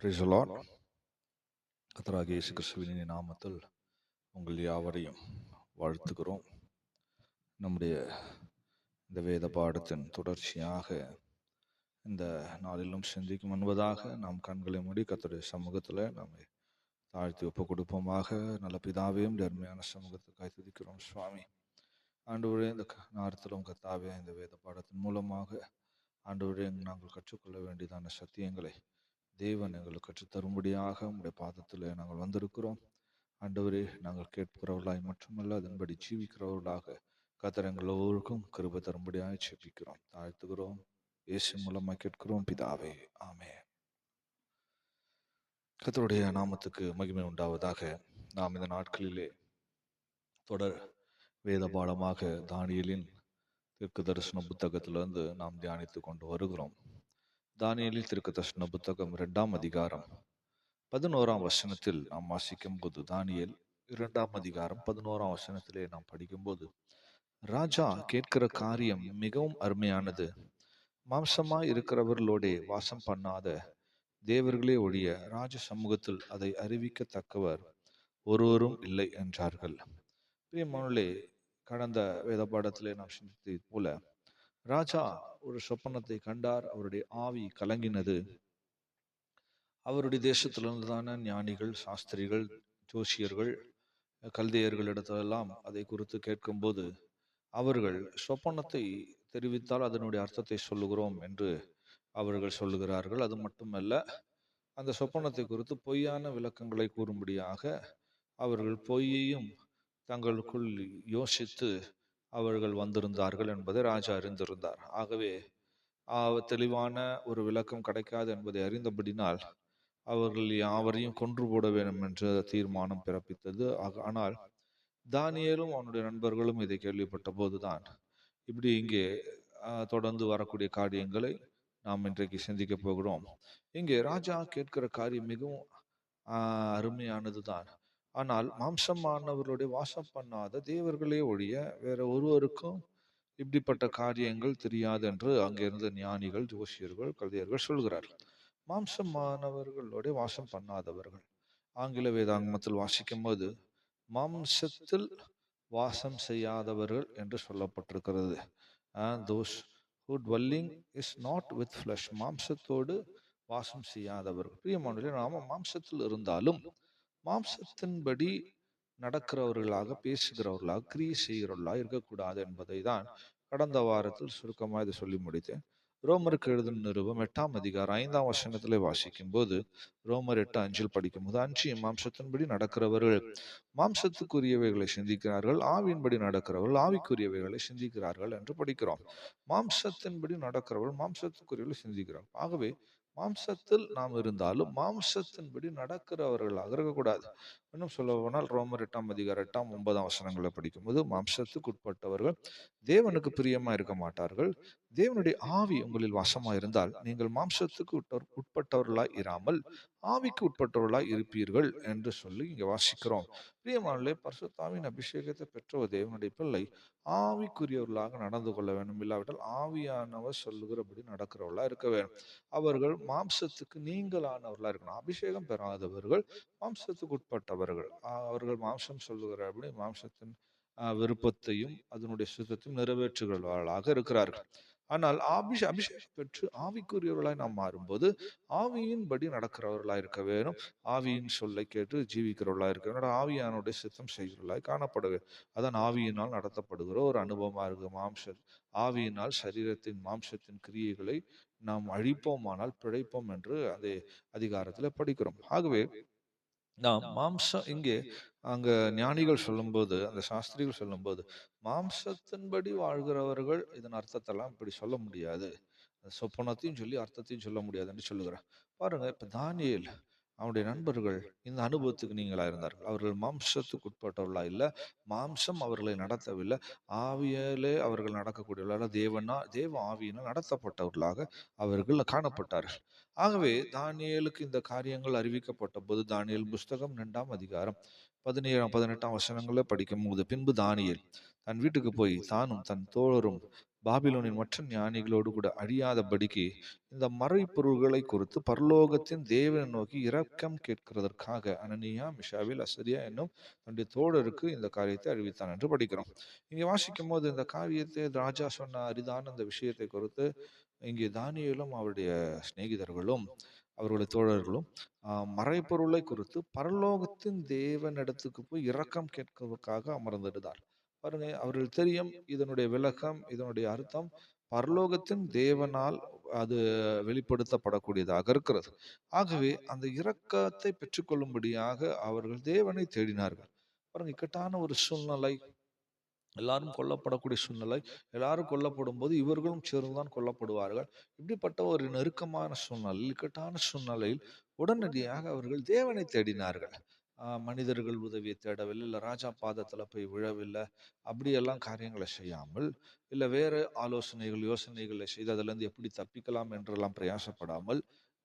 Praise the Lord. கர்த்தராகிய இயேசு கிறிஸ்துவின் நாமத்தில் உங்கள் யாவரையும் வாழ்த்துகிறோம். நம்முடைய இந்த வேத பாடத்தின் தொடர்ச்சியாக இந்த நாளிலும் சிந்திக்கும் முன்பதாக நாம் கண்களை மூடி கர்த்தருடைய சமூகத்தில் நம்மை தாழ்த்தி ஒப்பு கொடுப்போமாக. நல்ல பிதாவையும் அருமையான சமூகத்துக்காய் துதிக்கிறோம் சுவாமி. ஆண்டவரே, இந்த நேரத்திலும் கர்த்தாவே, இந்த வேத பாடத்தின் மூலமாக ஆண்டவரே நாங்கள் கற்றுக்கொள்ள வேண்டியதான சத்தியங்களை தேவன் எங்களுக்கு கற்றுத்தரும்படியாக உம்முடைய பாதத்தில் நாங்கள் வந்திருக்கிறோம். ஆண்டவரே, நாங்கள் கேட்கிறவர்களாய் மட்டுமல்ல, அதன்படி ஜீவிக்கிறவர்களாக கர்த்தர் எங்கள் ஒவ்வொருக்கும் கிருபை தரும்படியாக ஜெபிக்கிறோம், தாழ்த்துகிறோம். இயேசு மூலமாக கேட்கிறோம் பிதாவே, ஆமென். கர்த்தருடைய நாமத்துக்கு மகிமை உண்டாவதாக. நாம் இந்த நாட்களிலே தொடர் வேத பாடமாக தானியேலின் தீர்க்க தரிசன புத்தகத்திலிருந்து நாம் தியானித்து கொண்டு வருகிறோம். தானியேலின் தீர்க்க தரிசன புத்தகம் 2ஆம் அதிகாரம் 11ஆம் வசனத்தில் நாம் வாசிக்கும் போது, தானியேல் 2ஆம் அதிகாரம் 11ஆம் வசனத்திலே நாம் படிக்கும்போது, ராஜா கேட்கிற காரியம் மிகவும் அருமையானது. மாம்சமாய் இருக்கிறவர்களோடே வாசம் பண்ணாத தேவர்களே ஒழிய ராஜ சமூகத்தில் அதை அறிவிக்கத்தக்கவர் ஒருவரும் இல்லை என்றார்கள். பிரியமானவர்களே, கடந்த வேத பாடத்திலே நாம் சிந்தித்தது போல ராஜா ஒரு சொப்பனத்தை கண்டார். அவருடைய ஆவி கலங்கினது. அவருடைய தேசத்திலிருந்துதான ஞானிகள், சாஸ்திரிகள், ஜோசியர்கள், கல்தையர்களிடத்திலெல்லாம் அதை குறித்து கேட்கும்போது அவர்கள் சொப்பனத்தை தெரிவித்தால் அதனுடைய அர்த்தத்தை சொல்லுகிறோம் என்று அவர்கள் சொல்லுகிறார்கள். அது மட்டுமல்ல, அந்த சொப்பனத்தை குறித்து பொய்யான விளக்கங்களை கூறும்படியாக அவர்கள் பொய்யையும் தங்களுக்குள் யோசித்து அவர்கள் வந்திருந்தார்கள் என்பதை ராஜா அறிந்திருந்தார். ஆகவே தெளிவான ஒரு விளக்கம் கிடைக்காது என்பதை அறிந்தபடினால் அவர்கள் யாவரையும் கொன்று போட வேண்டும் என்ற தீர்மானம் பிறப்பித்தது. ஆனால் தானியேலும் அவனுடைய நண்பர்களும் இதை கேள்விப்பட்ட போதுதான் இப்படி இங்கே தொடர்ந்து வரக்கூடிய காரியங்களை நாம் இன்றைக்கு சிந்திக்க போகிறோம். இங்கே ராஜா கேட்கிற காரியம் மிகவும் அருமையானதுதான். ஆனால் மாம்சமானவர்களுடைய வாசம் பண்ணாத தேவர்களே ஒழிய வேற ஒருவருக்கும் இப்படிப்பட்ட காரியங்கள் தெரியாது என்று அங்கிருந்த ஞானிகள், ஜோசியர்கள், கல்தையர்கள் சொல்கிறார்கள். மாம்சமானவர்களுடைய வாசம் பண்ணாதவர்கள், ஆங்கில வேதாங்கமத்தில் வாசிக்கும் போது மாம்சத்தில் வாசம் செய்யாதவர்கள் என்று சொல்லப்பட்டிருக்கிறது. those who dwelling is not with flesh, மாம்சத்தோடு வாசம் செய்யாதவர்கள். பிரியமானவர்களே, நாம மாம்சத்தில் இருந்தாலும் மாம்சத்தின்படி நடக்கிறவர்களாக, பேசுகிறவர்களாக, கிரியை செய்கிறவர்களாக இருக்கக்கூடாது என்பதை தான் கடந்த வாரத்தில் சுருக்கமாக இதை சொல்லி முடித்தேன். ரோமருக்கு எழுதின நிருபம் 8ஆம் அதிகாரம் 5ஆம் வசனத்திலே வாசிக்கும் போது, ரோமர் 8:5 படிக்கும்போது, அன்றியும் மாம்சத்தின்படி நடக்கிறவர்கள் மாம்சத்துக்குரியவைகளை சிந்திக்கிறார்கள், ஆவியின்படி நடக்கிறவர்கள் ஆவிக்குரியவைகளை சிந்திக்கிறார்கள் என்று படிக்கிறோம். மாம்சத்தின்படி நடக்கிறவர்கள் மாம்சத்துக்குரியவர்களை சிந்திக்கிறார்கள். ஆகவே மாம்சத்தில் நாம் இருந்தாலும் மாம்சத்தின்படி நடக்கிறவர்களாக இருக்கக்கூடாது. இன்னும் சொல்ல போனால் ரோமர் 8ஆம் அதிகாரம் 8ஆம் 9ஆம் வசனங்களை படிக்கும்போது, மாம்சத்துக்கு உட்பட்டவர்கள் தேவனுக்கு பிரியமா இருக்க மாட்டார்கள். தேவனுடைய ஆவி உங்களில் வாசமா இருந்தால் நீங்கள் மாம்சத்துக்கு உட்பட்டவர்களாய் இராமல் ஆவிக்கு உட்பட்டவர்களாய் இருப்பீர்கள் என்று சொல்லி இங்க வாசிக்கிறோம். பிரியமானவர்களே, பரிசுத்தாவின் அபிஷேகத்தை பெற்ற ஒரு தேவனுடைய பிள்ளை ஆவிக்குரியவர்களாக நடந்து கொள்ள வேண்டும். இல்லாவிட்டால் ஆவியானவர் சொல்லுகிறபடி நடக்கிறவர்களா இருக்க வேண்டும். அவர்கள் மாம்சத்துக்கு நீங்களானவர்களா இருக்கணும். அபிஷேகம் பெறாதவர்கள் மாம்சத்துக்கு உட்பட்டவர்கள். அவர்கள் மாம்சம் சொல்லுகிறபடி மாம்சத்தின் விருப்பத்தையும் அதனுடைய சுத்தத்தையும் நிறைவேற்றுகிறவர்களாக இருக்கிறார்கள். ஆனால் அபிஷேகம் பெற்று ஆவிக்குரியவர்களாய் நாம் மாறும்போது ஆவியின்படி நடக்கிறவர்களாய் இருக்க வேணும். ஆவியின் சொல்லை கேட்டு ஜீவிக்கிறவர்களாய் இருக்க வேணும். ஆவியானுடைய சித்தம் செய்கிறவர்களாய் காணப்பட வேண்டும். அதான் ஆவியினால் நடத்தப்படுகிற ஒரு அனுபவமா இருக்கு. ஆவியினால் சரீரத்தின் மாம்சத்தின் கிரியைகளை நாம் அழிப்போமானால் பிழைப்போம் என்று அந்த அதிகாரத்துல படிக்கிறோம். ஆகவே நாம் மாம்சம் இங்கே அங்க ஞானிகள் சொல்லும்போது, அந்த சாஸ்திரிகள் சொல்லும்போது, மாம்சத்தின்படி வாழ்கிறவர்கள் இதன் அர்த்தத்தெல்லாம் இப்படி சொல்ல முடியாது, சொப்பனத்தையும் சொல்லி அர்த்தத்தையும் சொல்ல முடியாது என்று சொல்லுகிறார். பாருங்க, இப்ப தானியேல் அவனுடைய நண்பர்கள் இந்த அனுபவத்துக்கு நீங்களா இருந்தார்கள். அவர்கள் மாம்சத்துக்கு உட்பட்டவர்களா இல்ல, மாம்சம் அவர்களை நடத்தவில்லை, ஆவியாலே அவர்கள் நடக்கக்கூடியவர்களாக தேவ ஆவியினால் நடத்தப்பட்டவர்களாக அவர்கள் காணப்பட்டார்கள். ஆகவே தானியேலுக்கு இந்த காரியங்கள் அறிவிக்கப்பட்ட போது, தானியேல் புஸ்தகம் 2ஆம் அதிகாரம் 17-18 வசனங்களை படிக்கும் போது, பின்பு தானியேல் தன் வீட்டுக்கு போய் தானும் தன் தோழரும் பாபிலோனின் மற்ற ஞானிகளோடு கூட அழியாதபடிக்கு இந்த மறைப்பொருள்களை குறித்து பரலோகத்தின் தேவனை நோக்கி இரக்கம் கேட்கிறதற்காக அனனியா, மிஷாவில், அசரியா என்னும் தன்னுடைய தோழருக்கு இந்த காரியத்தை அறிவித்தான் என்று படிக்கிறோம். இங்கே வாசிக்கும் போது இந்த காரியத்தை ராஜா சொன்ன அரிதான இந்த விஷயத்தை குறித்து இங்கே தானியேலும் அவருடைய சிநேகிதர்களும் அவர்களுடைய தோழர்களும் மறைப்பொருளை குறித்து பரலோகத்தின் தேவனிடத்துக்கு போய் இரக்கம் கேட்கிறதுக்காக அமர்ந்திருந்தார். பாருங்க, அவர்கள் தெரியும் இதனுடைய விளக்கம், இதனுடைய அர்த்தம் பரலோகத்தின் தேவனால் அது வெளிப்படுத்தப்படக்கூடியதாக இருக்கிறது. ஆகவே அந்த இரக்கத்தை பெற்றுக்கொள்ளும்படியாக அவர்கள் தேவனை தேடினார்கள். பாருங்க, இக்கட்டான ஒரு சூழ்நிலை, எல்லாரும் கொல்லப்படக்கூடிய சூழ்நிலை, எல்லாரும் கொல்லப்படும் போது இவர்களும் சேர்ந்துதான் கொல்லப்படுவார்கள். இப்படிப்பட்ட ஒரு நெருக்கமான சூழ்நிலை, இக்கட்டான சூழ்நிலையில் உடனடியாக அவர்கள் தேவனை தேடினார்கள். மனிதர்கள் உதவியை தேடவில்லை, இல்லை ராஜா பாதத்துல போய் விழவில்லை, அப்படியெல்லாம் காரியங்களை செய்யாமல், இல்லை வேறு ஆலோசனைகள் யோசனைகளை செய்து அதிலிருந்து எப்படி தப்பிக்கலாம் என்றெல்லாம் பிரயாசப்படாமல்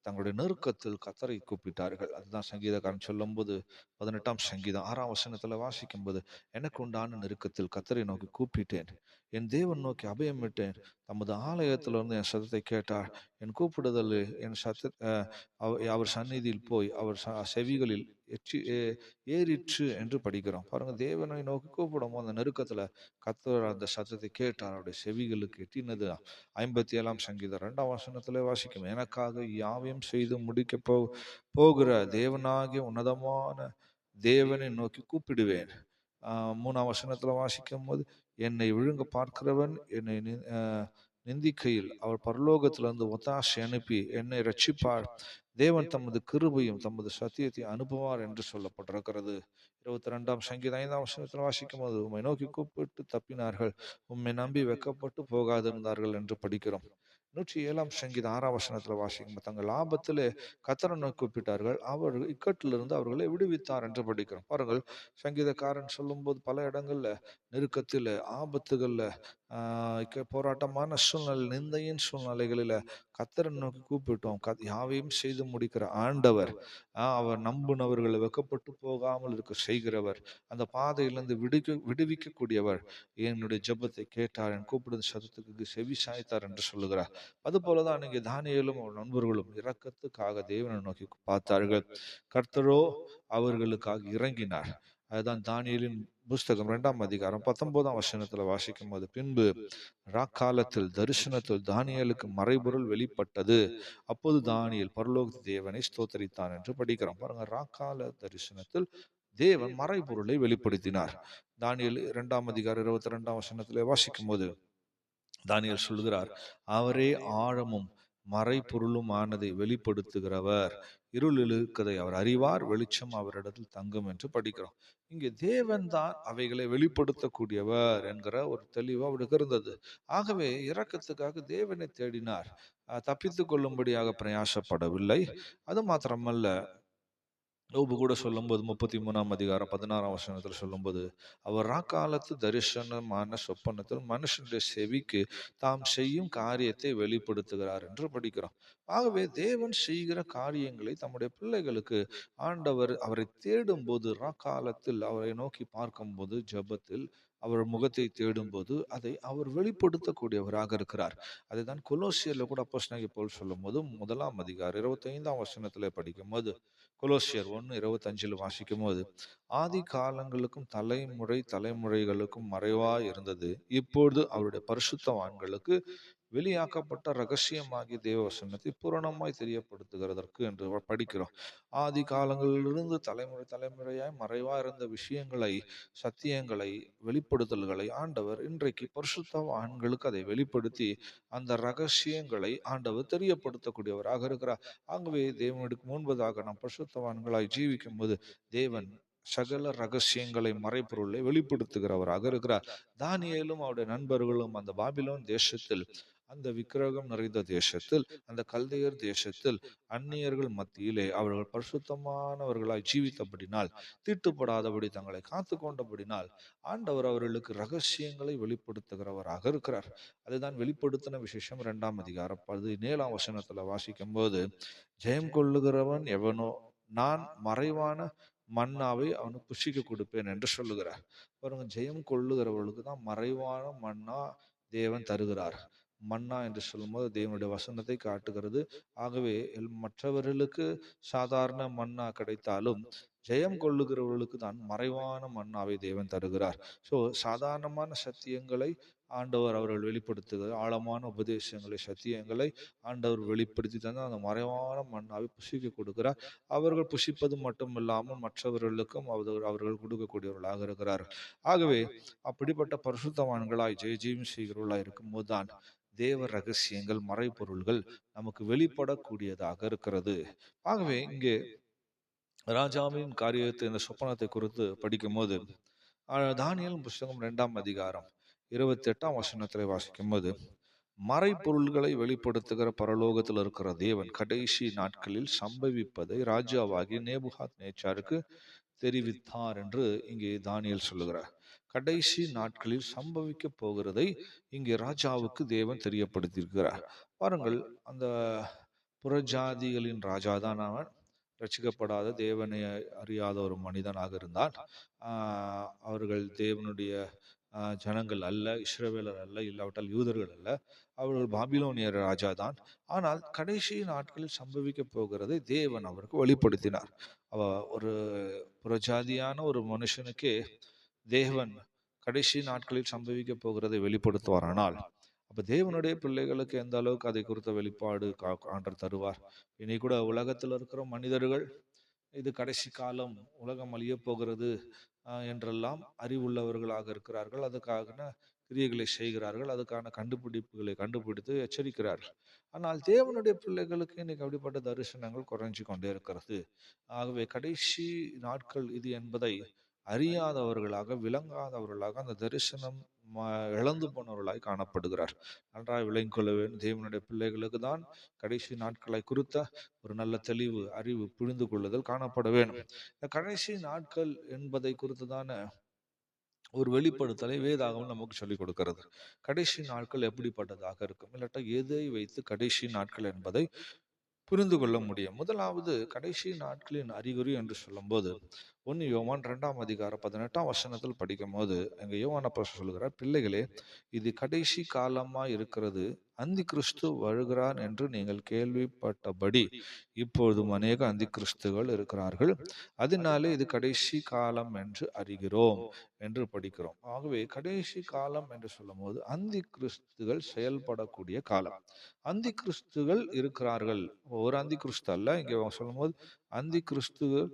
தங்களுடைய நெருக்கத்தில் கத்தரை கூப்பிட்டார்கள். அதுதான் சங்கீதக்காரன் சொல்லும்போது 18ஆம் சங்கீதம் 6ஆம் வசனத்துல வாசிக்கும் போது, எனக்கு உண்டான நெருக்கத்தில் கத்தரை நோக்கி கூப்பிட்டேன், என் தேவன் நோக்கி அபயமிட்டேன், தமது ஆலயத்திலிருந்து என் சத்தத்தை கேட்டார், என் கூப்பிடுதல் என் அவர் சந்நிதியில் போய் அவர் செவிகளில் ஏறிற்று என்று படிக்கிறோம். பாருங்க, தேவனை நோக்கி கூப்பிடும் அந்த நெருக்கத்துல கத்தர் அந்த சத்தத்தை கேட்டார், அவருடைய செவிகளுக்கு எட்டினது. 57ஆம் சங்கீதம் 2ஆம் வசனத்துல வாசிக்கும், எனக்காக யாவையும் செய்து முடிக்க போகிற தேவனாகிய உன்னதமான தேவனை நோக்கி கூப்பிடுவேன். 3ஆம் வசனத்துல வாசிக்கும் போது, என்னை விழுங்க பார்க்கிறவன் என்னை நிந்திக்கையில் அவர் பரலோகத்திலிருந்து ஒத்தாசை அனுப்பி என்னை ரட்சிப்பார், தேவன் தமது கிருபையும் தமது சத்தியத்தை அனுப்புவார் என்று சொல்லப்பட்டிருக்கிறது. 22ஆம் சங்கீதம் 5ஆம் வசனத்தில் வாசிக்கும் போது, உம்மை நோக்கி கூப்பிட்டு தப்பினார்கள், உம்மை நம்பி வெக்கப்பட்டு போகாதிருந்தார்கள் என்று படிக்கிறோம். 107ஆம் சங்கீதம் 6ஆம் வசனத்துல வாசிக்கும், தங்கள் லாபத்திலே கர்த்தரை நோக்கி கூப்பிட்டார்கள், அவர் இக்கட்டிலிருந்து அவர்களை விடுவித்தார் என்று படிக்கிறோம். பாருங்கள், சங்கீதக்காரன் சொல்லும்போது பல இடங்கள்ல நெருக்கத்தில், ஆபத்துகள்ல, போராட்டமான சூழ்நிலை, நிந்தையின் சூழ்நிலைகளில கர்த்தரை நோக்கி கூப்பிட்டோம். யாவையும் செய்து முடிக்கிற ஆண்டவர், அவர் நம்புனவர்களை வெக்கப்பட்டு போகாமல் இருக்க செய்கிறவர், அந்த பாதையிலிருந்து விடுவிக்கக்கூடியவர், என்னுடைய ஜெபத்தை கேட்டார், என் கூப்பிடுத சத்தத்துக்கு செவி சாய்த்தார் என்று சொல்லுகிறார். அதுபோலதான் இங்கே தானியேலும் அவர் நண்பர்களும் இரக்கத்துக்காக தேவனை நோக்கி பார்த்தார்கள். கர்த்தரோ அவர்களுக்காக இறங்கினார். அதுதான் தானியேலின் புஸ்தகம் 2ஆம் அதிகாரம் 19ஆம் வசனத்துல வாசிக்கும் போது, பின்பு ராக்காலத்தில் தரிசனத்தில் தானியேலுக்கு மறைபொருள் வெளிப்பட்டது, அப்போது தானியேல் பரலோக தேவனை ஸ்தோத்தரித்தான் என்று படிக்கிறோம். பாருங்க, ராக்கால தரிசனத்தில் தேவன் மறைபொருளை வெளிப்படுத்தினார். தானியேல் 2ஆம் அதிகாரம் 22ஆம் வசனத்திலே வாசிக்கும் போது தானியேல் சொல்கிறார், அவரே ஆழமும் மறைபொருளும் ஆனதை வெளிப்படுத்துகிறவர், இருளில் இருக்கதை அவர் அறிவார், வெளிச்சம் அவரிடத்தில் தங்கும் என்று படிக்கிறோம். இங்கே தேவன் தான் அவைகளை வெளிப்படுத்தக்கூடியவர் என்கிற ஒரு தெளிவு அவருக்கு இருந்தது. ஆகவே இரக்கத்துக்காக தேவனை தேடினார், தப்பித்துக் கொள்ளும்படியாக பிரயாசப்படவில்லை. அது மாத்திரமல்ல, யோபு கூட சொல்லும்போது 33ஆம் அதிகாரம் 16ஆம் வசனத்தில் சொல்லும்போது, அவர் ராக்காலத்து தரிசனமான சொப்பனத்தில் மனுஷனுடைய செவிக்கு தாம் செய்யும் காரியத்தை வெளிப்படுத்துகிறார் என்று படிக்கிறோம். ஆகவே தேவன் செய்கிற காரியங்களை தம்முடைய பிள்ளைகளுக்கு ஆண்டவர் அவரை தேடும் போது, ராக்காலத்தில் அவரை நோக்கி பார்க்கும்போது, ஜெபத்தில் அவர் முகத்தை தேடும்போது அதை அவர் வெளிப்படுத்தக்கூடியவராக இருக்கிறார். அதுதான் கொலோசியர்ல கூட அப்போஸ்தலனாகிய பவுல் சொல்லும்போது 1ஆம் அதிகாரம் 25ஆம் வசனத்துல படிக்கும்போது, கொலோசியர் 1:25 வாசிக்கும் போது, ஆதி காலங்களுக்கும் தலைமுறை தலைமுறைகளுக்கும் மறைவாய் இருந்தது, இப்பொழுது அவருடைய பரிசுத்தவான்களுக்கு வெளியாக்கப்பட்ட ரகசியமாகிய தேவ வசனத்தை பூரணமாய் தெரியப்படுத்துகிறதற்கு என்று படிக்கிறோம். ஆதி காலங்களிலிருந்து தலைமுறை தலைமுறையாய் மறைவா இருந்த விஷயங்களை, சத்தியங்களை, வெளிப்படுத்தல்களை ஆண்டவர் இன்றைக்கு பரிசுத்தவான்களுக்கு அதை வெளிப்படுத்தி அந்த ரகசியங்களை ஆண்டவர் தெரியப்படுத்தக்கூடியவராக இருக்கிறார். ஆகவே தேவனுக்கு முன்பதாக நாம் பரிசுத்தவான்களாய் ஜீவிக்கும் போது தேவன் சகல ரகசியங்களை, மறைபொருளை வெளிப்படுத்துகிறவராக இருக்கிறார். தானியேலும் அவருடைய நண்பர்களும் அந்த பாபிலோன் தேசத்தில், அந்த விக்கிரகம் நிறைந்த தேசத்தில், அந்த கல்தையர் தேசத்தில், அந்நியர்கள் மத்தியிலே அவர்கள் பரிசுத்தமானவர்களாய் ஜீவித்தபடினால், தீட்டுப்படாதபடி தங்களை காத்து கொண்டபடினால், ஆண்டவர் அவர்களுக்கு ரகசியங்களை வெளிப்படுத்துகிறவராக இருக்கிறார். அதுதான் வெளிப்படுத்தின விசேஷம் 2ஆம் அதிகாரம் 17ஆம் வசனத்துல வாசிக்கும் போது, ஜெயம் கொள்ளுகிறவன் எவனோ, நான் மறைவான மன்னாவை அவனுக்கு புசிக்க கொடுப்பேன் என்று சொல்லுகிறார். பாருங்க, ஜெயம் கொள்ளுகிறவர்களுக்கு தான் மறைவான மன்னா தேவன் தருகிறார். மன்னா என்று சொல்லும்போது தேவனுடைய வசனத்தை காட்டுகிறது. ஆகவே மற்றவர்களுக்கு சாதாரண மன்னா கிடைத்தாலும் ஜெயம் கொள்ளுகிறவர்களுக்கு தான் மறைவான மன்னாவை தேவன் தருகிறார். ஸோ சாதாரணமான சத்தியங்களை ஆண்டவர் அவர்கள் வெளிப்படுத்துகிறார். ஆழமான உபதேசங்களை, சத்தியங்களை ஆண்டவர் வெளிப்படுத்தி தந்து அந்த மறைவான மன்னாவை புசிக்க கொடுக்கிறார். அவர்கள் புசிப்பது மட்டும் இல்லாமல் மற்றவர்களுக்கும் அவர்கள் கொடுக்கக்கூடியவர்களாக இருக்கிறார்கள். ஆகவே அப்படிப்பட்ட பரிசுத்தவான்களாய் ஜெயம் செய்கிறவர்களாய் இருக்கும் போதுதான் தேவ ரகசியங்கள், மறைபொருள்கள் நமக்கு வெளிப்படக்கூடியதாக இருக்கிறது. ஆகவே இங்கே ராஜாவின் காரியத்தை, இந்த சொப்பனத்தை குறித்து படிக்கும் போது தானியேல் புஸ்தகம் 2ஆம் அதிகாரம் 28ஆம் வசனத்திலே வாசிக்கும் போது, மறைபொருள்களை வெளிப்படுத்துகிற பரலோகத்தில் இருக்கிற தேவன் கடைசி நாட்களில் சம்பவிப்பதை ராஜாவாகி நேபுகாத் நேச்சாருக்கு தெரிவித்தார் என்று இங்கே தானியேல் சொல்லுகிறார். கடைசி நாட்களில் சம்பவிக்க போகிறதை இங்கே ராஜாவுக்கு தேவன் தெரியப்படுத்தியிருக்கிறார். பாருங்கள், அந்த புறஜாதிகளின் ராஜா தான் அவன். ரட்சிக்கப்படாத, தேவனை அறியாத ஒரு மனிதனாக இருந்தான். அவர்கள் தேவனுடைய ஜனங்கள் அல்ல, இஸ்ரவேலர் அல்ல, இல்லாவிட்டால் யூதர்கள் அல்ல, அவர்கள் பாபிலோனியர் ராஜா தான். ஆனால் கடைசி நாட்களில் சம்பவிக்க போகிறதை தேவன் அவருக்கு வெளிப்படுத்தினார். ஒரு புறஜாதியான ஒரு மனுஷனுக்கே தேவன் கடைசி நாட்களில் சம்பவிக்க போகிறதை வெளிப்படுத்துவாரானால், அப்ப தேவனுடைய பிள்ளைகளுக்கு எந்த அளவுக்கு அதை குறித்த வெளிப்பாடு ஆண்டவர் தருவார். இனி கூட உலகத்தில் இருக்கிற மனிதர்கள் இது கடைசி காலம், உலகம் அழிய போகிறது என்றெல்லாம் அறிவுள்ளவர்களாக இருக்கிறார்கள். அதுக்கான கிரியைகளை செய்கிறார்கள், அதுக்கான கண்டுபிடிப்புகளை கண்டுபிடித்து எச்சரிக்கிறார்கள். ஆனால் தேவனுடைய பிள்ளைகளுக்கு இன்னைக்கு அப்படிப்பட்ட தரிசனங்கள் குறைஞ்சு கொண்டே இருக்கிறது. ஆகவே கடைசி நாட்கள் இது என்பதை அறியாதவர்களாக, விளங்காதவர்களாக அந்த தரிசனம் இழந்து போனவர்களாய் காணப்படுகிறார். நன்றாய் விளங்கிக் கொள்ள வேண்டும். தேவனுடைய பிள்ளைகளுக்கு தான் கடைசி நாட்களை குறித்த ஒரு நல்ல தெளிவு, அறிவு, புரிந்து கொள்ளுதல் காணப்பட வேண்டும். இந்த கடைசி நாட்கள் என்பதை குறித்துதான ஒரு வெளிப்படுத்தலை வேதாகமம் நமக்கு சொல்லிக் கொடுக்கிறது. கடைசி நாட்கள் எப்படிப்பட்டதாக இருக்கும், இல்லாட்டா எதை வைத்து கடைசி நாட்கள் என்பதை புரிந்து கொள்ள முடியும். முதலாவது கடைசி நாட்களின் அறிகுறி என்று சொல்லும் போது 1 யோவான் 2ஆம் அதிகாரம் 18ஆம் வசனத்தில் படிக்கும் போது எங்க யோவான் அப்பா சொல்லுகிறார், பிள்ளைகளே, இது கடைசி காலமா இருக்கிறது. அந்தி கிறிஸ்து வருகிறான் என்று நீங்கள் கேள்விப்பட்டபடி இப்பொழுதும் அநேக அந்தி கிறிஸ்துகள் இருக்கிறார்கள். அதனாலே இது கடைசி காலம் என்று அறிகிறோம் என்று படிக்கிறோம். ஆகவே கடைசி காலம் என்று சொல்லும் போது அந்தி கிறிஸ்துகள் செயல்படக்கூடிய காலம். அந்தி கிறிஸ்துகள் இருக்கிறார்கள். ஒரு அந்தி கிறிஸ்து அல்ல, இங்கே சொல்லும் போது அந்தி கிறிஸ்துகள்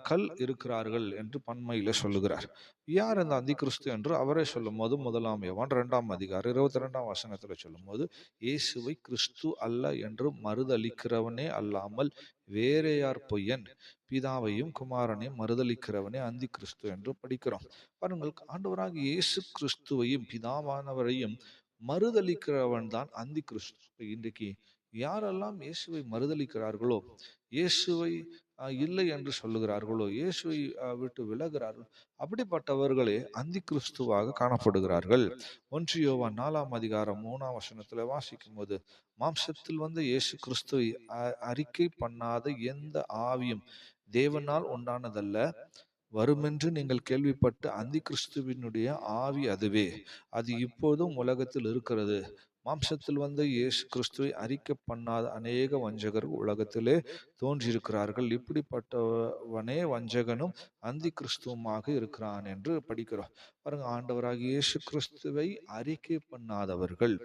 கல் இருக்கிறார்கள் என்று பன்மையில சொல்லுகிறார். யார் அந்த அந்தி கிறிஸ்து என்று அவரே சொல்லும் போது 1 யோவான் 2ஆம் அதிகாரம் 22ஆம் வசனத்துல சொல்லும் போது, இயேசுவை கிறிஸ்து அல்ல என்று மறுதலிக்கிறவனே அல்லாமல் வேற யார் பொய்யன், பிதாவையும் குமாரனையும் மறுதலிக்கிறவனே அந்தி கிறிஸ்து என்று படிக்கிறோம். பாருங்கள், ஆண்டவராக இயேசு கிறிஸ்துவையும் பிதாவானவரையும் மறுதலிக்கிறவன் தான் அந்தி கிறிஸ்து. இன்றைக்கு யாரெல்லாம் இயேசுவை மறுதலிக்கிறார்களோ, இயேசுவை இல்லை என்று சொல்லுகிறார்களோ, இயேசுவை விட்டு விலகிறார்கள், அப்படிப்பட்டவர்களே அந்தி கிறிஸ்துவாக காணப்படுகிறார்கள். 1 யோவான் 4ஆம் அதிகாரம் 3ஆம் வசனத்துல வாசிக்கும் போது, மாம்சத்தில் வந்த இயேசு கிறிஸ்துவை அறிக்கை பண்ணாத எந்த ஆவியும் தேவனால் உண்டானதல்ல. வருமென்று நீங்கள் கேள்விப்பட்ட அந்தி கிறிஸ்துவினுடைய ஆவி அதுவே, அது இப்போதும் உலகத்தில் இருக்கிறது. மாம்சத்தில் வந்த இயேசு கிறிஸ்துவை அறிக்கை பண்ணாத அநேக வஞ்சகர் உலகத்திலே தோன்றியிருக்கிறார்கள். இப்படிப்பட்டவனே வஞ்சகனும் அந்தி கிறிஸ்துவமாக இருக்கிறான் என்று படிக்கிறோம். பாருங்க, ஆண்டவராகிய இயேசு கிறிஸ்துவை அறிக்கை பண்ணாதவர்கள்,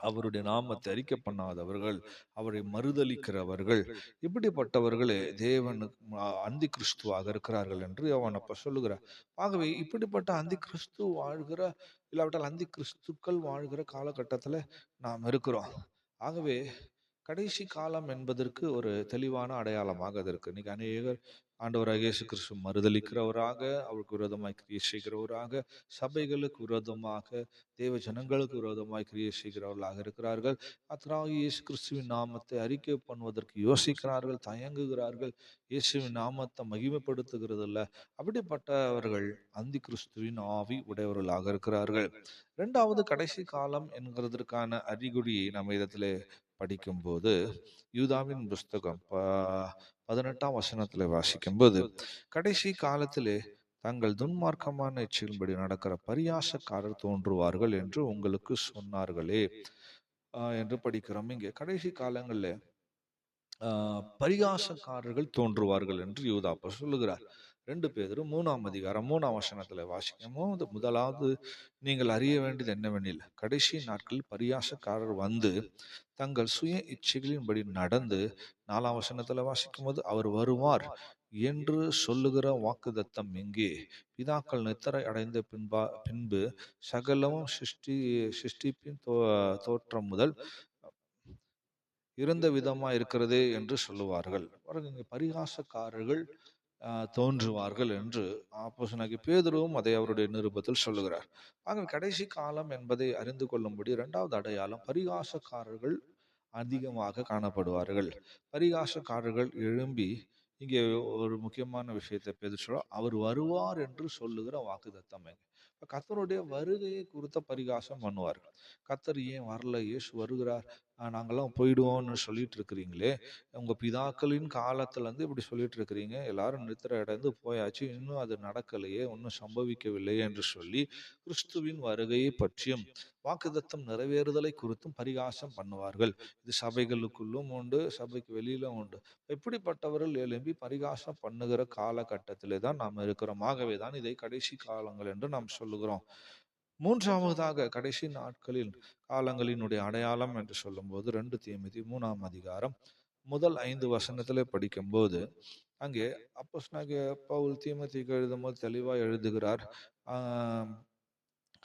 அவருடைய நாமத்தை அறிக்கை பண்ணாதவர்கள், அவரை மறுதலிக்கிறவர்கள், இப்படிப்பட்டவர்களே தேவனுக்கு அந்தி கிறிஸ்துவாக இருக்கிறார்கள் என்று யோவான் அப்பா சொல்லுகிறார். ஆகவே இப்படிப்பட்ட அந்தி கிறிஸ்து வாழ்கிற, இல்லாவிட்டால் அந்தி கிறிஸ்துக்கள் வாழ்கிற காலகட்டத்துல நாம் இருக்கிறோம். ஆகவே கடைசி காலம் என்பதற்கு ஒரு தெளிவான அடையாளமாக அது இருக்கு. இன்னைக்கு அநேகர் ஆண்டவராக இயேசு கிறிஸ்து மறுதலிக்கிறவராக, அவருக்கு விரோதமாய் கிரியை செய்கிறவராக, சபைகளுக்கு விரோதமாக, தேவ ஜனங்களுக்கு விரோதமாய் கிரியை செய்கிறவர்களாக இருக்கிறார்கள். கர்த்தராகிய இயேசு கிறிஸ்துவின் நாமத்தை அறிக்கை பண்ணுவதற்கு யோசிக்கிறார்கள், தயங்குகிறார்கள், இயேசுவின் நாமத்தை மகிமைப்படுத்துகிறது இல்ல. அப்படிப்பட்டவர்கள் அந்தி கிறிஸ்துவின் ஆவி உடையவர்களாக இருக்கிறார்கள். இரண்டாவது, கடைசி காலம் என்கிறதற்கான அறிகுறியை நம்ம இடத்துல படிக்கும்போது, யூதாவின் புஸ்தகம் 18ஆம் வசனத்துல வாசிக்கும்போது, கடைசி காலத்திலே தங்கள் துன்மார்க்கமான இச்சையின்படி நடக்கிற பரியாசக்காரர் தோன்றுவார்கள் என்று உங்களுக்கு சொன்னார்களே என்று படிக்கிறோம். இங்கே கடைசி காலங்களில் பரிகாசக்காரர்கள் தோன்றுவார்கள் என்று யூதாப்ப சொல்லுகிறார். 2 பேதுரு 3ஆம் அதிகாரம் 3ஆம் வசனத்துல வாசிக்கும் போது, முதலாவது நீங்கள் அறிய வேண்டியது என்னவெனில், கடைசி நாட்களில் பரியாசக்காரர் வந்து தங்கள் சுய இச்சைகளின்படி நடந்து, 4ஆம் வசனத்துல வாசிக்கும் போது, அவர் வருவார் என்று சொல்லுகிற வாக்குத்தத்தம் எங்கே? பிதாக்கள் நித்திரை அடைந்த பின்பு சகலமும் சிருஷ்டிப்பின் தோற்றம் முதல் இருந்த விதமா இருக்கிறதே என்று சொல்லுவார்கள். பரிகாசக்காரர்கள் தோன்றுவார்கள் என்று அப்போஸ்தலனாகிய பேதுருவும் அதை அவருடைய நிருபத்தில் சொல்லுகிறார். ஆக கடைசி காலம் என்பதை அறிந்து கொள்ளும்படி 2வது அடையாளம், பரிகாசக்காரர்கள் அதிகமாக காணப்படுவார்கள். பரிகாசக்காரர்கள் எழும்பி, இங்கே ஒரு முக்கியமான விஷயத்தை பேச சொல்ல, அவர் வருவார் என்று சொல்லுகிற வாக்குத்தத்தம். கர்த்தருடைய வருகையை குறித்த பரிகாசம் பண்ணுவார்கள். கர்த்தர் ஏன் வரல, இயேசு வருகிறார், நாங்கெல்லாம் போயிடுவோம்னு சொல்லிட்டு இருக்கிறீங்களே, உங்க பிதாக்களின் காலத்துல இருந்து இப்படி சொல்லிட்டு இருக்கிறீங்க, எல்லாரும் நித்திரை அடைந்து போயாச்சு, இன்னும் அது நடக்கலையே, ஒன்றும் சம்பவிக்கவில்லையே என்று சொல்லி கிறிஸ்துவின் வருகையை பற்றியும் வாக்குத்தத்தம் நிறைவேறுதலை குறித்தும் பரிகாசம் பண்ணுவார்கள். இது சபைகளுக்குள்ளும் உண்டு, சபைக்கு வெளியிலும் உண்டு. இப்படிப்பட்டவர்கள் எழும்பி பரிகாசம் பண்ணுகிற காலகட்டத்திலே தான் நாம் இருக்கிறோம். ஆகவே தான் இதை கடைசி காலங்கள் என்று நாம் சொல்லுகிறோம். 3ஆவதாக கடைசி நாட்களில் காலங்களினுடைய அடையாளம் என்று சொல்லும்போது 2 தீமோத்தேயு 3ஆம் அதிகாரம் முதல் 5 வசனத்திலே படிக்கும்போது, அங்கே அப்போஸ்தலனாகிய பவுல் தீமோத்தேயுக்கு எழுதும்போது தெளிவாய் எழுதுகிறார்.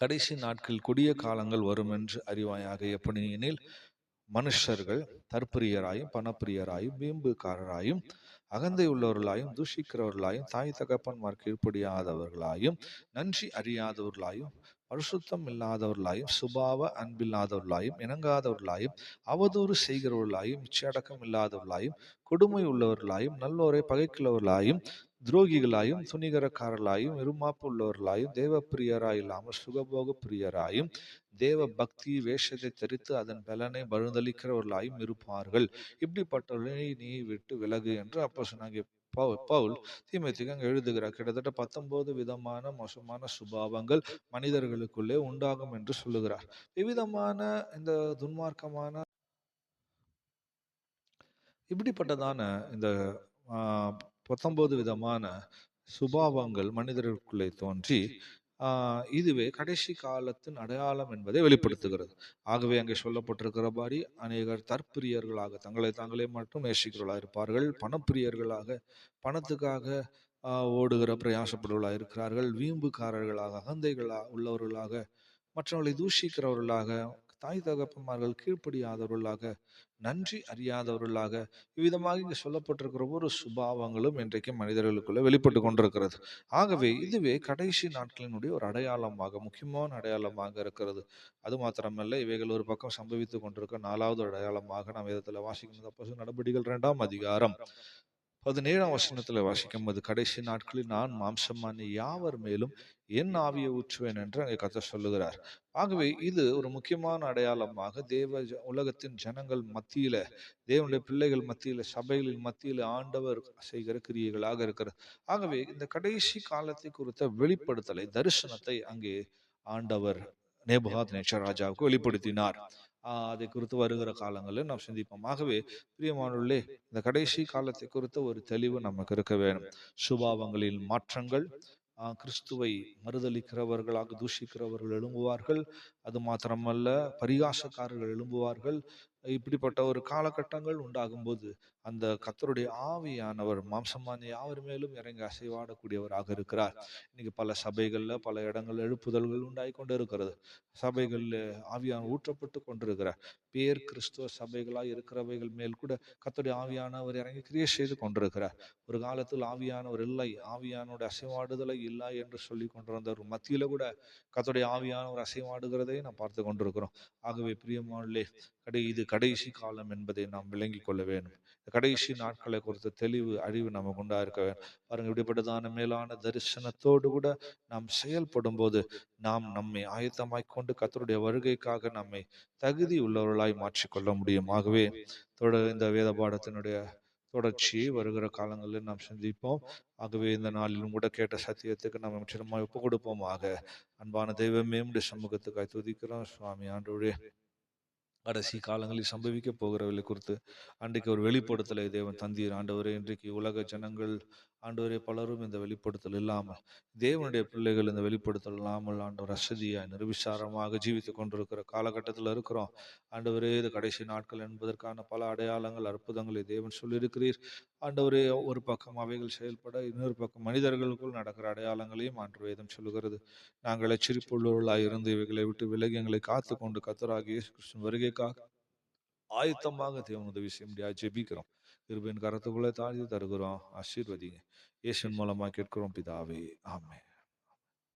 கடைசி நாட்கள் கொடிய காலங்கள் வரும் என்று அறிவாயாக. எப்படி எனில், மனுஷர்கள் தற்பிரியராயும் பணப்பிரியராயும் வீம்புக்காரராயும் அகந்தை உள்ளவர்களாயும் தூஷிக்கிறவர்களாயும் தாய் தகப்பன்மார் கீழ்ப்படியாதவர்களாயும் நன்றி அறியாதவர்களாயும் பரிசுத்தம் இல்லாதவர்களாயும் சுபாவ அன்பில்லாதவர்களாயும் இணங்காதவர்களாயும் அவதூறு செய்கிறவர்களாயும் இச்சையடக்கம் இல்லாதவர்களாயும் கொடுமை உள்ளவர்களாயும் நல்லோரை பகைக்கிறவர்களாயும் துரோகிகளாயும் துணிகரக்காரர்களாயும் இருமாப்பு உள்ளவர்களாயும் தேவ பிரியராய் இல்லாமல் சுகபோக பிரியராயும் தேவ பக்தி வேஷத்தை தெரித்து அதன் பலனை பழுதளிக்கிறவர்களாயும் இருப்பார்கள். இப்படிப்பட்டவர்களை நீ விட்டு விலகு என்று அப்போஸ்தலனாகிய பவுல் தீமோத்தேயுக்கு அங்கே எழுதுகிறார். கிட்டத்தட்ட 19 விதமான மோசமான சுபாவங்கள் மனிதர்களுக்குள்ளே உண்டாகும் என்று சொல்லுகிறார். விவிதமான இந்த துன்மார்க்கமான இப்படிப்பட்டதான இந்த 19 விதமான சுபாவங்கள் மனிதர்களுக்குள்ளே தோன்றி இதுவே கடைசி காலத்தின் அடையாளம் என்பதை வெளிப்படுத்துகிறது. ஆகவே அங்கே சொல்லப்பட்டிருக்கிறபடி அநேகர் தற்பிரியர்களாக தங்களை தாங்களே மட்டும் நேசிக்கிறவர்களாக இருப்பார்கள். பணப்பிரியர்களாக பணத்துக்காக ஓடுகிற பிரயாசப்படுவர்களாக இருக்கிறார்கள். வீம்புக்காரர்களாக அகந்தைகளாக மற்றவர்களை தூஷிக்கிறவர்களாக தாய் தகப்பன்மார்கள் கீழ்ப்படியாதவர்களாக நன்றி அறியாதவர்களாக இவ்விதமாக இங்கு சொல்லப்பட்டிருக்கிற ஒரு சுபாவங்களும் இன்றைக்கு மனிதர்களுக்குள்ள வெளிப்பட்டு கொண்டிருக்கிறது. ஆகவே இதுவே கடைசி நாட்களினுடைய ஒரு அடையாளமாக முக்கியமான அடையாளமாக இருக்கிறது. அது மாத்திரமல்ல, இவைகள் ஒரு பக்கம் சம்பவித்துக் கொண்டிருக்க 4வது அடையாளமாக நாம் விதத்தில் வாசிக்கும் அப்போஸ்தலர் நடபடிகள் 2ஆம் அதிகாரம் 17ஆம் வசனத்தில் வாசிக்கும் போது, கடைசி நாட்களில் நான் மாம்சமான யாவர் மேலும் என் ஆவியை ஊற்றுவேன் என்று அங்கே கர்த்தர் சொல்லுகிறார். ஆகவே இது ஒரு முக்கியமான அடையாளமாக உலகத்தின் ஜனங்கள் மத்தியில, தேவனுடைய பிள்ளைகள் மத்தியில, சபைகளின் மத்தியில ஆண்டவர் செய்கிற கிரியைகளாக இருக்கிறது. ஆகவே இந்த கடைசி காலத்தை குறித்த வெளிப்படுத்தலை, தரிசனத்தை அங்கே ஆண்டவர் நேபுகாத்நேச்சர் ராஜாவுக்கு வெளிப்படுத்தினார். அதை குறித்து வருகிற காலங்களில் நாம் சிந்திப்போம். ஆகவே பிரியமானவர்களே, இந்த கடைசி காலத்தை குறித்த ஒரு தெளிவு நமக்கு இருக்க வேண்டும். சுபாவங்களில் மாற்றங்கள், கிறிஸ்துவை மறுதலிக்கிறவர்களாக தூஷிக்கிறவர்கள் எழும்புவார்கள். அது மாத்திரமல்ல, பரிகாசக்காரர்கள் எழும்புவார்கள். இப்படிப்பட்ட ஒரு காலகட்டங்கள் உண்டாகும்போது அந்த கர்த்தருடைய ஆவியானவர் மாம்சமான யாவர் மேலும் இறங்கி அசைவாடக்கூடியவராக இருக்கிறார். இன்னைக்கு பல சபைகள்ல பல இடங்கள் எழுப்புதல்கள் உண்டாகி கொண்டு இருக்கிறது. சபைகள்ல ஆவியான ஊற்றப்பட்டு கொண்டிருக்கிறார். பேர் கிறிஸ்துவ சபைகளாய் இருக்கிறவைகள் மேல் கூட கர்த்தருடைய ஆவியானவர் இறங்கி கிரியை செய்து கொண்டிருக்கிறார். ஒரு காலத்தில் ஆவியானவர் இல்லை, ஆவியானோட அசைவாடுதலை இல்லை என்று சொல்லி கொண்டிருந்த ஒரு மத்தியில கூட கர்த்தருடைய ஆவியானவர் அசைவாடுகிறதை நாம் பார்த்து கொண்டிருக்கிறோம். ஆகவே பிரியமானவர்களே, இது கடைசி காலம் என்பதை நாம் விளங்கிக் கொள்ள வேண்டும். கடைசி நாட்களை குறித்த தெளிவு அறிவு நமக்கு உண்டா இருக்க வேண்டும். பாருங்க, இப்படிப்பட்டதான மேலான தரிசனத்தோடு கூட நாம் செயல்படும் போது நாம் நம்மை ஆயத்தமாய் கொண்டு கர்த்தருடைய வருகைக்காக நம்மை தகுதி உள்ளவர்களாய் மாற்றிக்கொள்ள முடியும். ஆகவே இந்த வேத பாடத்தினுடைய தொடர்ச்சியை வருகிற காலங்களில் நாம் சிந்திப்போம். ஆகவே இந்த நாளிலும் கூட கேட்ட சத்தியத்துக்கு நாம் நிச்சயமாக ஒப்பு கொடுப்போமாக. அன்பான தெய்வமே உம்முடைய சமூகத்துக்காய் துதிக்கிறோம் சுவாமி. ஆண்டவரே, கடைசி காலங்களில் சம்பவிக்க போகிறவர்களை குறித்து அன்றைக்கு ஒரு வெளிப்படுத்தலை தேவன் தந்தீர் ஆண்டவரே. இன்றைக்கு உலக ஜனங்கள் ஆண்டவரே பலரும் இந்த வெளிப்படுத்தல் இல்லாமல், தேவனுடைய பிள்ளைகள் இந்த வெளிப்படுத்தல் இல்லாமல் ஆண்டவர் அசதியாய் நிர்விசாரமாக ஜீவித்துக் கொண்டிருக்கிற காலகட்டத்தில் இருக்கிறோம். ஆண்டவரே, இது கடைசி நாட்கள் என்பதற்கான பல அடையாளங்கள் அற்புதங்களை தேவன் சொல்லியிருக்கிறீர். ஆண்டவரே, ஒரு பக்கம் அவைகள் செயல்பட, இன்னொரு பக்கம் மனிதர்களுக்குள் நடக்கிற அடையாளங்களையும் ஆண்டு வேதம் சொல்லுகிறது. நாங்கள் எச்சரிப்புள்ளவர்களாய் இருந்து இவைகளை விட்டு விலகி எங்களை காத்து கொண்டு கர்த்தராகிய இயேசு கிறிஸ்துவின் வருகைக்காக ஆயத்தமாக தேவன் உதவி செய்ய முடியாது ஜெபிக்கிறோம். கிருபையின் கரத்துக்குள்ளே தாழ்த்தி தருகிறோம். ஆசீர்வதிங்க. இயேசுவின் மூலமாக கேட்கிறோம் பிதாவே. ஆமென்.